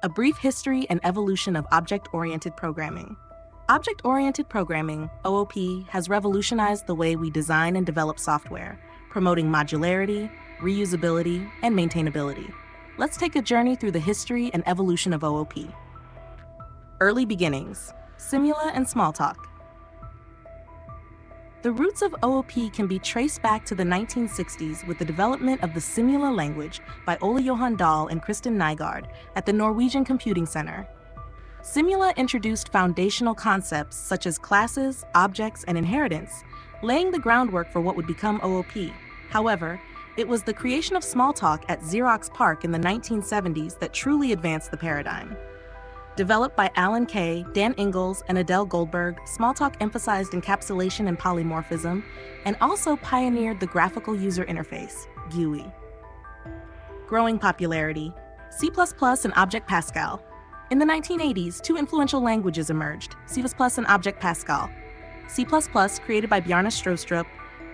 A brief history and evolution of object-oriented programming. Object-oriented programming, OOP, has revolutionized the way we design and develop software, promoting modularity, reusability, and maintainability. Let's take a journey through the history and evolution of OOP. Early beginnings, Simula and Smalltalk. The roots of OOP can be traced back to the 1960s with the development of the Simula language by Ole Johan Dahl and Kristen Nygaard at the Norwegian Computing Center. Simula introduced foundational concepts such as classes, objects, and inheritance, laying the groundwork for what would become OOP. However, it was the creation of Smalltalk at Xerox PARC in the 1970s that truly advanced the paradigm. Developed by Alan Kay, Dan Ingalls, and Adele Goldberg, Smalltalk emphasized encapsulation and polymorphism, and also pioneered the graphical user interface, GUI. Growing popularity, C++ and Object Pascal. In the 1980s, two influential languages emerged, C++ and Object Pascal. C++, created by Bjarne Stroustrup,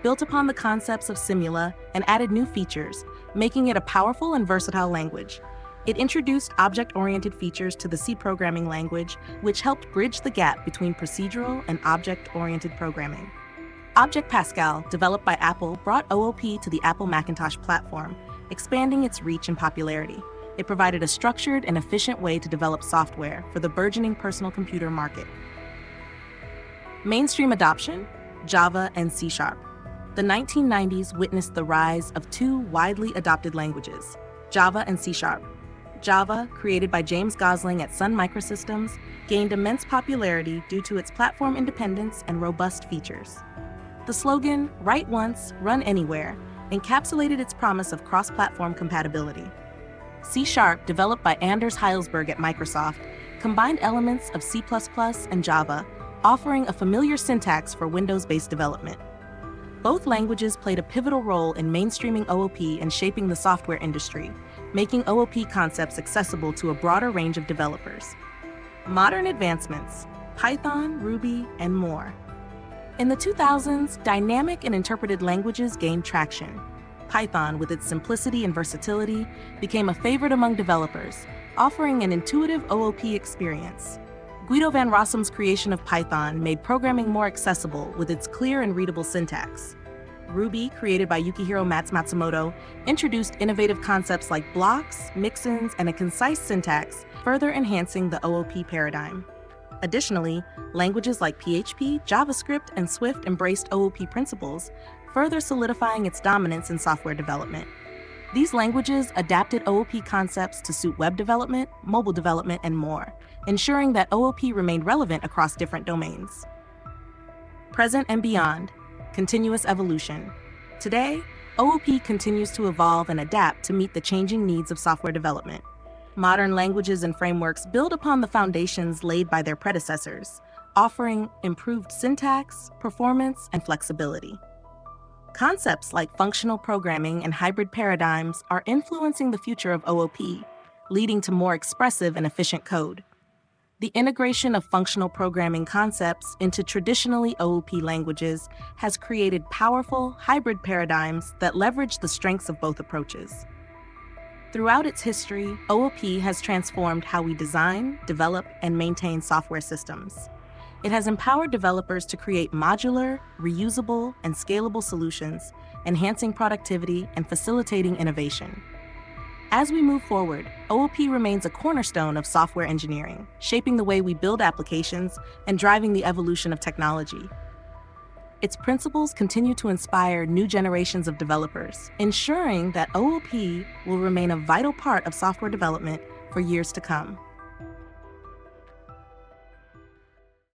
built upon the concepts of Simula and added new features, making it a powerful and versatile language. It introduced object-oriented features to the C programming language, which helped bridge the gap between procedural and object-oriented programming. Object Pascal, developed by Apple, brought OOP to the Apple Macintosh platform, expanding its reach and popularity. It provided a structured and efficient way to develop software for the burgeoning personal computer market. Mainstream adoption, Java and C#. The 1990s witnessed the rise of two widely adopted languages, Java and C#. Java, created by James Gosling at Sun Microsystems, gained immense popularity due to its platform independence and robust features. The slogan, "Write once, run anywhere," encapsulated its promise of cross-platform compatibility. C#, developed by Anders Heilsberg at Microsoft, combined elements of C++ and Java, offering a familiar syntax for Windows-based development. Both languages played a pivotal role in mainstreaming OOP and shaping the software industry, making OOP concepts accessible to a broader range of developers. Modern advancements, Python, Ruby, and more. In the 2000s, dynamic and interpreted languages gained traction. Python, with its simplicity and versatility, became a favorite among developers, offering an intuitive OOP experience. Guido van Rossum's creation of Python made programming more accessible with its clear and readable syntax. Ruby, created by Yukihiro Matsumoto, introduced innovative concepts like blocks, mixins, and a concise syntax, further enhancing the OOP paradigm. Additionally, languages like PHP, JavaScript, and Swift embraced OOP principles, further solidifying its dominance in software development. These languages adapted OOP concepts to suit web development, mobile development, and more, ensuring that OOP remained relevant across different domains. Present and beyond, continuous evolution. Today, OOP continues to evolve and adapt to meet the changing needs of software development. Modern languages and frameworks build upon the foundations laid by their predecessors, offering improved syntax, performance, and flexibility. Concepts like functional programming and hybrid paradigms are influencing the future of OOP, leading to more expressive and efficient code. The integration of functional programming concepts into traditionally OOP languages has created powerful, hybrid paradigms that leverage the strengths of both approaches. Throughout its history, OOP has transformed how we design, develop, and maintain software systems. It has empowered developers to create modular, reusable, and scalable solutions, enhancing productivity and facilitating innovation. As we move forward, OOP remains a cornerstone of software engineering, shaping the way we build applications and driving the evolution of technology. Its principles continue to inspire new generations of developers, ensuring that OOP will remain a vital part of software development for years to come.